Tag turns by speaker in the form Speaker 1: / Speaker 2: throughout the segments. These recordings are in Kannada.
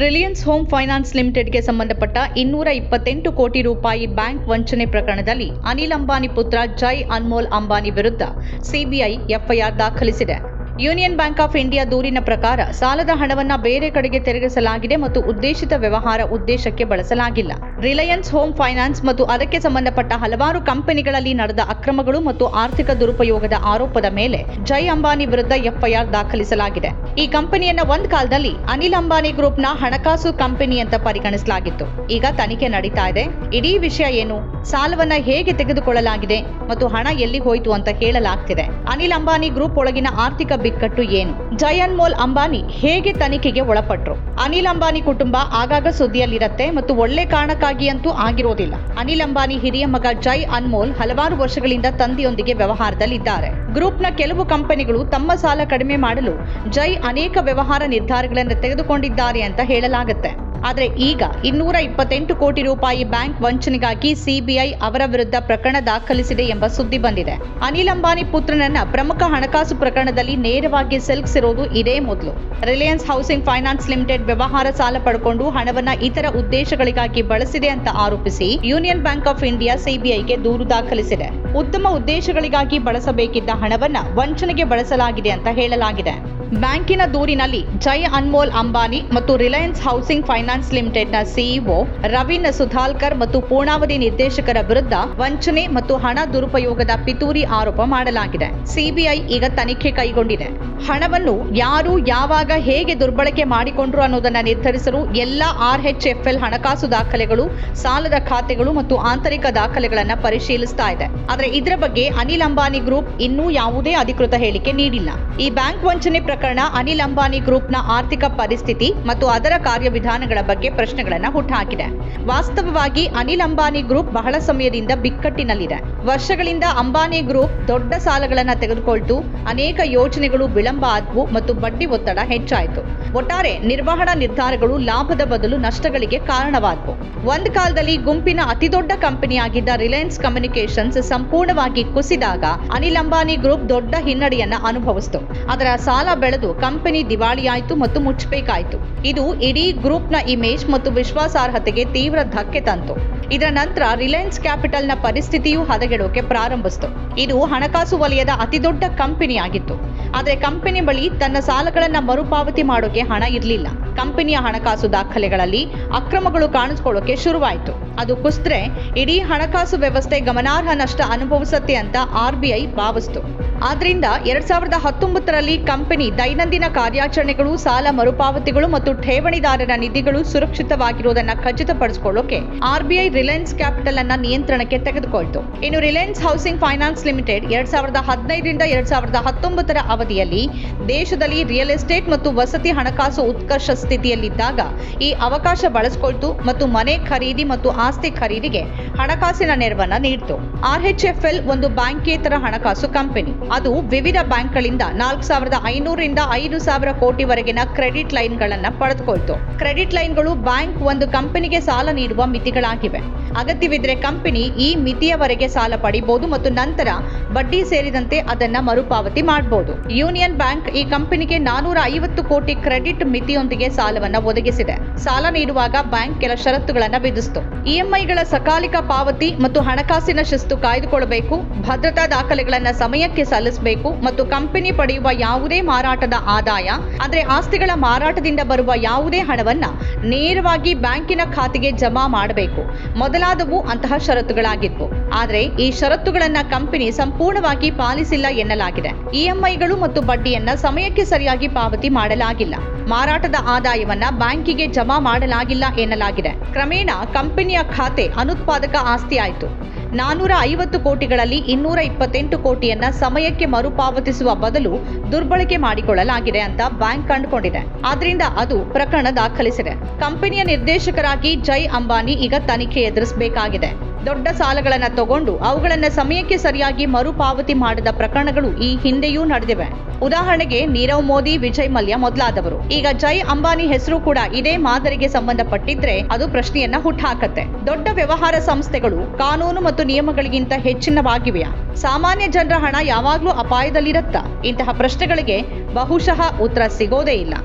Speaker 1: ರಿಲಯನ್ಸ್ ಹೋಮ್ ಫೈನಾನ್ಸ್ ಲಿಮಿಟೆಡ್ಗೆ ಸಂಬಂಧಪಟ್ಟ 228 ಕೋಟಿ ರೂಪಾಯಿ ಬ್ಯಾಂಕ್ ವಂಚನೆ ಪ್ರಕರಣದಲ್ಲಿ ಅನಿಲ್ ಅಂಬಾನಿ ಪುತ್ರ ಜೈ ಅನ್ಮೋಲ್ ಅಂಬಾನಿ ವಿರುದ್ಧ ಸಿಬಿಐ ಎಫ್ಐಆರ್ ದಾಖಲಿಸಿದೆ. ಯೂನಿಯನ್ ಬ್ಯಾಂಕ್ ಆಫ್ ಇಂಡಿಯಾ ದೂರಿನ ಪ್ರಕಾರ ಸಾಲದ ಹಣವನ್ನು ಬೇರೆ ಕಡೆಗೆ ತಿರುಗಿಸಲಾಗಿದೆ ಮತ್ತು ಉದ್ದೇಶಿತ ವ್ಯವಹಾರ ಉದ್ದೇಶಕ್ಕೆ ಬಳಸಲಾಗಿಲ್ಲ. ರಿಲಯನ್ಸ್ ಹೋಮ್ ಫೈನಾನ್ಸ್ ಮತ್ತು ಅದಕ್ಕೆ ಸಂಬಂಧಪಟ್ಟ ಹಲವಾರು ಕಂಪನಿಗಳಲ್ಲಿ ನಡೆದ ಅಕ್ರಮಗಳು ಮತ್ತು ಆರ್ಥಿಕ ದುರುಪಯೋಗದ ಆರೋಪದ ಮೇಲೆ ಜೈ ಅಂಬಾನಿ ವಿರುದ್ಧ ಎಫ್ಐಆರ್ ದಾಖಲಿಸಲಾಗಿದೆ. ಈ ಕಂಪನಿಯನ್ನ ಒಂದು ಕಾಲದಲ್ಲಿ ಅನಿಲ್ ಅಂಬಾನಿ ಗ್ರೂಪ್ನ ಹಣಕಾಸು ಕಂಪನಿ ಅಂತ ಪರಿಗಣಿಸಲಾಗಿತ್ತು. ಈಗ ತನಿಖೆ ನಡೀತಾ ಇದೆ. ಇಡೀ ವಿಷಯ ಏನು, ಸಾಲವನ್ನ ಹೇಗೆ ತೆಗೆದುಕೊಳ್ಳಲಾಗಿದೆ ಮತ್ತು ಹಣ ಎಲ್ಲಿ ಹೋಯಿತು ಅಂತ ಹೇಳಲಾಗ್ತಿದೆ. ಅನಿಲ್ ಅಂಬಾನಿ ಗ್ರೂಪ್ ಒಳಗಿನ ಆರ್ಥಿಕ ಬಿಕ್ಕಟ್ಟು ಏನು, ಜೈ ಅನ್ಮೋಲ್ ಅಂಬಾನಿ ಹೇಗೆ ತನಿಖೆಗೆ ಒಳಪಟ್ರು. ಅನಿಲ್ ಅಂಬಾನಿ ಕುಟುಂಬ ಆಗಾಗ ಸುದ್ದಿಯಲ್ಲಿರುತ್ತೆ ಮತ್ತು ಒಳ್ಳೆ ಕಾರಣಕ್ಕಾಗಿ ಅಂತೂ ಆಗಿರೋದಿಲ್ಲ. ಅನಿಲ್ ಅಂಬಾನಿ ಹಿರಿಯ ಮಗ ಜೈ ಅನ್ಮೋಲ್ ಹಲವಾರು ವರ್ಷಗಳಿಂದ ತಂದೆಯೊಂದಿಗೆ ವ್ಯವಹಾರದಲ್ಲಿದ್ದಾರೆ. ಗ್ರೂಪ್ನ ಕೆಲವು ಕಂಪನಿಗಳು ತಮ್ಮ ಸಾಲ ಕಡಿಮೆ ಮಾಡಲು ಜೈ ಅನೇಕ ವ್ಯವಹಾರ ನಿರ್ಧಾರಗಳನ್ನು ತೆಗೆದುಕೊಂಡಿದ್ದಾರೆ ಅಂತ ಹೇಳಲಾಗುತ್ತೆ. ಆದರೆ ಈಗ 228 ಕೋಟಿ ರೂಪಾಯಿ ಬ್ಯಾಂಕ್ ವಂಚನೆಗಾಗಿ ಸಿಬಿಐ ಅವರ ವಿರುದ್ಧ ಪ್ರಕರಣ ದಾಖಲಿಸಿದೆ ಎಂಬ ಸುದ್ದಿ ಬಂದಿದೆ. ಅನಿಲ್ ಅಂಬಾನಿ ಪುತ್ರನನ್ನ ಪ್ರಮುಖ ಹಣಕಾಸು ಪ್ರಕರಣದಲ್ಲಿ ನೇರವಾಗಿ ಸಿಲುಕಿಸಿರೋದು ಇದೇ ಮೊದಲು. ರಿಲಯನ್ಸ್ ಹೌಸಿಂಗ್ ಫೈನಾನ್ಸ್ ಲಿಮಿಟೆಡ್ ವ್ಯವಹಾರ ಸಾಲ ಪಡ್ಕೊಂಡು ಹಣವನ್ನ ಇತರ ಉದ್ದೇಶಗಳಿಗಾಗಿ ಬಳಸಿದೆ ಅಂತ ಆರೋಪಿಸಿ ಯೂನಿಯನ್ ಬ್ಯಾಂಕ್ ಆಫ್ ಇಂಡಿಯಾ ಸಿಬಿಐಗೆ ದೂರು ದಾಖಲಿಸಿದೆ. ಉತ್ತಮ ಉದ್ದೇಶಗಳಿಗಾಗಿ ಬಳಸಬೇಕಿದ್ದ ಹಣವನ್ನ ವಂಚನೆಗೆ ಬಳಸಲಾಗಿದೆ ಅಂತ ಹೇಳಲಾಗಿದೆ. ಬ್ಯಾಂಕಿನ ದೂರಿನಲ್ಲಿ ಜೈ ಅನ್ಮೋಲ್ ಅಂಬಾನಿ ಮತ್ತು ರಿಲಯನ್ಸ್ ಹೌಸಿಂಗ್ ಫೈನಾನ್ಸ್ ಲಿಮಿಟೆಡ್ನ ಸಿಇಒ ರವೀನ್ ಸುಧಾಲ್ಕರ್ ಮತ್ತು ಪೂರ್ಣಾವಧಿ ನಿರ್ದೇಶಕರ ವಿರುದ್ಧ ವಂಚನೆ ಮತ್ತು ಹಣ ದುರುಪಯೋಗದ ಪಿತೂರಿ ಆರೋಪ ಮಾಡಲಾಗಿದೆ. ಸಿಬಿಐ ಈಗ ತನಿಖೆ ಕೈಗೊಂಡಿದೆ. ಹಣವನ್ನು ಯಾರು ಯಾವಾಗ ಹೇಗೆ ದುರ್ಬಳಕೆ ಮಾಡಿಕೊಂಡ್ರು ಅನ್ನೋದನ್ನ ನಿರ್ಧರಿಸಲು ಎಲ್ಲಾ RHFL ಹಣಕಾಸು ದಾಖಲೆಗಳು, ಸಾಲದ ಖಾತೆಗಳು ಮತ್ತು ಆಂತರಿಕ ದಾಖಲೆಗಳನ್ನು ಪರಿಶೀಲಿಸ್ತಾ ಇದೆ. ಆದರೆ ಇದರ ಬಗ್ಗೆ ಅನಿಲ್ ಅಂಬಾನಿ ಗ್ರೂಪ್ ಇನ್ನೂ ಯಾವುದೇ ಅಧಿಕೃತ ಹೇಳಿಕೆ ನೀಡಿಲ್ಲ. ಈ ಬ್ಯಾಂಕ್ ವಂಚನೆ ಪ್ರಕರಣ ಅನಿಲ್ ಅಂಬಾನಿ ಗ್ರೂಪ್ನ ಆರ್ಥಿಕ ಪರಿಸ್ಥಿತಿ ಮತ್ತು ಅದರ ಕಾರ್ಯವಿಧಾನಗಳ ಬಗ್ಗೆ ಪ್ರಶ್ನೆಗಳನ್ನು ಹುಟ್ಟುಹಾಕಿದೆ. ವಾಸ್ತವವಾಗಿ ಅನಿಲ್ ಅಂಬಾನಿ ಗ್ರೂಪ್ ಬಹಳ ಸಮಯದಿಂದ ಬಿಕ್ಕಟ್ಟಿನಲ್ಲಿದೆ. ವರ್ಷಗಳಿಂದ ಅಂಬಾನಿ ಗ್ರೂಪ್ ದೊಡ್ಡ ಸಾಲಗಳನ್ನು ತೆಗೆದುಕೊಳ್ತು, ಅನೇಕ ಯೋಜನೆಗಳು ವಿಳಂಬ ಆದವು ಮತ್ತು ಬಡ್ಡಿ ಒತ್ತಡ ಹೆಚ್ಚಾಯಿತು. ಒಟ್ಟಾರೆ ನಿರ್ವಹಣಾ ನಿರ್ಧಾರಗಳು ಲಾಭದ ಬದಲು ನಷ್ಟಗಳಿಗೆ ಕಾರಣವಾದವು. ಒಂದು ಕಾಲದಲ್ಲಿ ಗುಂಪಿನ ಅತಿದೊಡ್ಡ ಕಂಪನಿಯಾಗಿದ್ದ ರಿಲಯನ್ಸ್ ಕಮ್ಯುನಿಕೇಷನ್ಸ್ ಸಂಪೂರ್ಣವಾಗಿ ಕುಸಿದಾಗ ಅನಿಲ್ ಅಂಬಾನಿ ಗ್ರೂಪ್ ದೊಡ್ಡ ಹಿನ್ನಡೆಯನ್ನ ಅನುಭವಿಸಿತು. ಅದರ ಸಾಲ ಬೆಳೆದು ಕಂಪನಿ ದಿವಾಳಿಯಾಯಿತು ಮತ್ತು ಮುಚ್ಚಬೇಕಾಯಿತು. ಇದು ಇಡೀ ಗ್ರೂಪ್ನ ಇಮೇಜ್ ಮತ್ತು ವಿಶ್ವಾಸಾರ್ಹತೆಗೆ ತೀವ್ರ ಧಕ್ಕೆ ತಂತು. ಇದರ ನಂತರ ರಿಲಯನ್ಸ್ ಕ್ಯಾಪಿಟಲ್ನ ಪರಿಸ್ಥಿತಿಯೂ ಹದಗೆಡೋಕೆ ಪ್ರಾರಂಭಿಸಿತು. ಇದು ಹಣಕಾಸು ವಲಯದ ಅತಿದೊಡ್ಡ ಕಂಪನಿಯಾಗಿತ್ತು. ಆದರೆ ಕಂಪನಿ ಬಳಿ ತನ್ನ ಸಾಲಗಳನ್ನು ಮರುಪಾವತಿ ಮಾಡೋಕೆ ಹಣ ಇರಲಿಲ್ಲ. ಕಂಪನಿಯ ಹಣಕಾಸು ದಾಖಲೆಗಳಲ್ಲಿ ಅಕ್ರಮಗಳು ಕಾಣಿಸಿಕೊಳ್ಳೋಕೆ ಶುರುವಾಯಿತು. ಅದು ಕುಸಿದ್ರೆ ಇಡೀ ಹಣಕಾಸು ವ್ಯವಸ್ಥೆ ಗಮನಾರ್ಹ ನಷ್ಟ ಅನುಭವಿಸುತ್ತೆ ಅಂತ RBI ಭಾವಿಸಿತು. ಆದ್ರಿಂದ 2019ರಲ್ಲಿ ಕಂಪನಿ ದೈನಂದಿನ ಕಾರ್ಯಾಚರಣೆಗಳು, ಸಾಲ ಮರುಪಾವತಿಗಳು ಮತ್ತು ಠೇವಣಿದಾರರ ನಿಧಿಗಳು ಸುರಕ್ಷಿತವಾಗಿರುವುದನ್ನು ಖಚಿತಪಡಿಸಿಕೊಳ್ಳೋಕೆ RBI ರಿಲಯನ್ಸ್ ಕ್ಯಾಪಿಟಲ್ ಅನ್ನ ನಿಯಂತ್ರಣಕ್ಕೆ ತೆಗೆದುಕೊಳ್ತು. ಇನ್ನು ರಿಲಯನ್ಸ್ ಹೌಸಿಂಗ್ ಫೈನಾನ್ಸ್ ಲಿಮಿಟೆಡ್ 2015ರಿಂದ 2019ರ ಅವಧಿಯಲ್ಲಿ ದೇಶದಲ್ಲಿ ರಿಯಲ್ ಎಸ್ಟೇಟ್ ಮತ್ತು ವಸತಿ ಹಣಕಾಸು ಉತ್ಕರ್ಷ ಸ್ಥಿತಿಯಲ್ಲಿದ್ದಾಗ ಈ ಅವಕಾಶ ಬಳಸಿಕೊಳ್ತು ಮತ್ತು ಮನೆ ಖರೀದಿ ಮತ್ತು ಆಸ್ತಿ ಖರೀದಿಗೆ ಹಣಕಾಸಿನ ನೆರವನ್ನ ನೀಡಿತು. RHFL ಒಂದು ಬ್ಯಾಂಕೇತರ ಹಣಕಾಸು ಕಂಪನಿ. ಅದು ವಿವಿಧ ಬ್ಯಾಂಕ್ಗಳಿಂದ 4,500ರಿಂದ 5,000 ಕೋಟಿವರೆಗಿನ ಕ್ರೆಡಿಟ್ ಲೈನ್ಗಳನ್ನು ಪಡೆದುಕೊಳ್ತು. ಕ್ರೆಡಿಟ್ ಲೈನ್ಗಳು ಬ್ಯಾಂಕ್ ಒಂದು ಕಂಪನಿಗೆ ಸಾಲ ನೀಡುವ ಮಿತಿಗಳಾಗಿವೆ. ಅಗತ್ಯವಿದ್ರೆ ಕಂಪನಿ ಈ ಮಿತಿಯವರೆಗೆ ಸಾಲ ಪಡಿಬಹುದು ಮತ್ತು ನಂತರ ಬಡ್ಡಿ ಸೇರಿದಂತೆ ಅದನ್ನ ಮರುಪಾವತಿ ಮಾಡಬಹುದು. ಯೂನಿಯನ್ ಬ್ಯಾಂಕ್ ಈ ಕಂಪನಿಗೆ 450 ಕೋಟಿ ಕ್ರೆಡಿಟ್ ಮಿತಿಯೊಂದಿಗೆ ಸಾಲವನ್ನ ಒದಗಿಸಿದೆ. ಸಾಲ ನೀಡುವಾಗ ಬ್ಯಾಂಕ್ ಕೆಲ ಷರತ್ತುಗಳನ್ನು ವಿಧಿಸಿತು. EMIಗಳ ಸಕಾಲಿಕ ಪಾವತಿ ಮತ್ತು ಹಣಕಾಸಿನ ಶಿಸ್ತು ಕಾಯ್ದುಕೊಳ್ಳಬೇಕು, ಭದ್ರತಾ ದಾಖಲೆಗಳನ್ನು ಸಮಯಕ್ಕೆ ಸಲ್ಲಿಸಬೇಕು ಮತ್ತು ಕಂಪನಿ ಪಡೆಯುವ ಯಾವುದೇ ಮಾರಾಟದ ಆದಾಯ ಅಂದ್ರೆ ಆಸ್ತಿಗಳ ಮಾರಾಟದಿಂದ ಬರುವ ಯಾವುದೇ ಹಣವನ್ನ ನೇರವಾಗಿ ಬ್ಯಾಂಕಿನ ಖಾತೆಗೆ ಜಮಾ ಮಾಡಬೇಕು ಮೊದಲಾದವು ಅಂತಹ ಷರತ್ತುಗಳಾಗಿದ್ವು. ಆದರೆ ಈ ಷರತ್ತುಗಳನ್ನ ಕಂಪನಿ ಸಂಪೂರ್ಣವಾಗಿ ಪಾಲಿಸಿಲ್ಲ ಎನ್ನಲಾಗಿದೆ. EMIಗಳು ಮತ್ತು ಬಡ್ಡಿಯನ್ನ ಸಮಯಕ್ಕೆ ಸರಿಯಾಗಿ ಪಾವತಿ ಮಾಡಲಾಗಿಲ್ಲ. ಮಾರಾಟದ ಆದಾಯವನ್ನ ಬ್ಯಾಂಕಿಗೆ ಜಮಾ ಮಾಡಲಾಗಿಲ್ಲ ಎನ್ನಲಾಗಿದೆ. ಕ್ರಮೇಣ ಕಂಪನಿಯ ಖಾತೆ ಅನುತ್ಪಾದಕ ಆಸ್ತಿ ಆಯಿತು. 450 ಕೋಟಿಗಳಲ್ಲಿ 228 ಕೋಟಿಯನ್ನ ಸಮಯಕ್ಕೆ ಮರುಪಾವತಿಸುವ ಬದಲು ದುರ್ಬಳಕೆ ಮಾಡಿಕೊಳ್ಳಲಾಗಿದೆ ಅಂತ ಬ್ಯಾಂಕ್ ಕಂಡುಕೊಂಡಿದೆ. ಆದ್ರಿಂದ ಅದು ಪ್ರಕರಣ ದಾಖಲಿಸಿದೆ. ಕಂಪನಿಯ ನಿರ್ದೇಶಕರಾಗಿ ಜೈ ಅಂಬಾನಿ ಈಗ ತನಿಖೆ ಎದುರಿಸಬೇಕಾಗಿದೆ. ದೊಡ್ಡ ಸಾಲಗಳನ್ನು ತಗೊಂಡು ಅವುಗಳನ್ನು ಸಮಯಕ್ಕೆ ಸರಿಯಾಗಿ ಮರುಪಾವತಿ ಮಾಡದ ಪ್ರಕರಣಗಳು ಈ ಹಿಂದೆಯೂ ನಡೆದಿವೆ. ಉದಾಹರಣೆಗೆ ನೀರವ್ ಮೋದಿ, ವಿಜಯ್ ಮಲ್ಯ ಮೊದಲಾದವರು. ಈಗ ಜೈ ಅಂಬಾನಿ ಹೆಸರು ಕೂಡ ಇದೇ ಮಾದರಿಗೆ ಸಂಬಂಧಪಟ್ಟಿದ್ರೆ ಅದು ಪ್ರಶ್ನೆಯನ್ನ ಹುಟ್ಟುಹಾಕತ್ತೆ. ದೊಡ್ಡ ವ್ಯವಹಾರ ಸಂಸ್ಥೆಗಳು ಕಾನೂನು ಮತ್ತು ನಿಯಮಗಳಿಗಿಂತ ಹೆಚ್ಚಿನವಾಗಿವೆಯಾ? ಸಾಮಾನ್ಯ ಜನರ ಹಣ ಯಾವಾಗ್ಲೂ ಅಪಾಯದಲ್ಲಿರುತ್ತಾ? ಇಂತಹ ಪ್ರಶ್ನೆಗಳಿಗೆ ಬಹುಶಃ ಉತ್ತರ ಸಿಗೋದೇ ಇಲ್ಲ.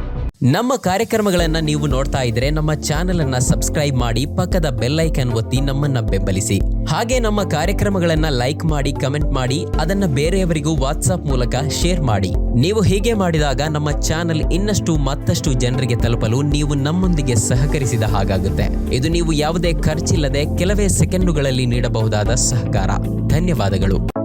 Speaker 2: ನಮ್ಮ ಕಾರ್ಯಕ್ರಮಗಳನ್ನು ನೀವು ನೋಡ್ತಾ ಇದ್ರೆ ನಮ್ಮ ಚಾನೆಲ್ ಅನ್ನ ಸಬ್ಸ್ಕ್ರೈಬ್ ಮಾಡಿ, ಪಕ್ಕದ ಬೆಲ್ ಐಕಾನ್ ಒತ್ತಿ ನಮ್ಮನ್ನ ಬೆಂಬಲಿಸಿ. ಹಾಗೆ ನಮ್ಮ ಕಾರ್ಯಕ್ರಮಗಳನ್ನ ಲೈಕ್ ಮಾಡಿ, ಕಮೆಂಟ್ ಮಾಡಿ, ಅದನ್ನ ಬೇರೆಯವರಿಗೂ ವಾಟ್ಸ್ಆಪ್ ಮೂಲಕ ಶೇರ್ ಮಾಡಿ. ನೀವು ಹೀಗೆ ಮಾಡಿದಾಗ ನಮ್ಮ ಚಾನೆಲ್ ಇನ್ನಷ್ಟು ಮತ್ತಷ್ಟು ಜನರಿಗೆ ತಲುಪಲು ನೀವು ನಮ್ಮೊಂದಿಗೆ ಸಹಕರಿಸಿದ ಹಾಗಾಗುತ್ತೆ. ಇದು ನೀವು ಯಾವುದೇ ಖರ್ಚಿಲ್ಲದೆ ಕೆಲವೇ ಸೆಕೆಂಡುಗಳಲ್ಲಿ ನೀಡಬಹುದಾದ ಸಹಕಾರ. ಧನ್ಯವಾದಗಳು.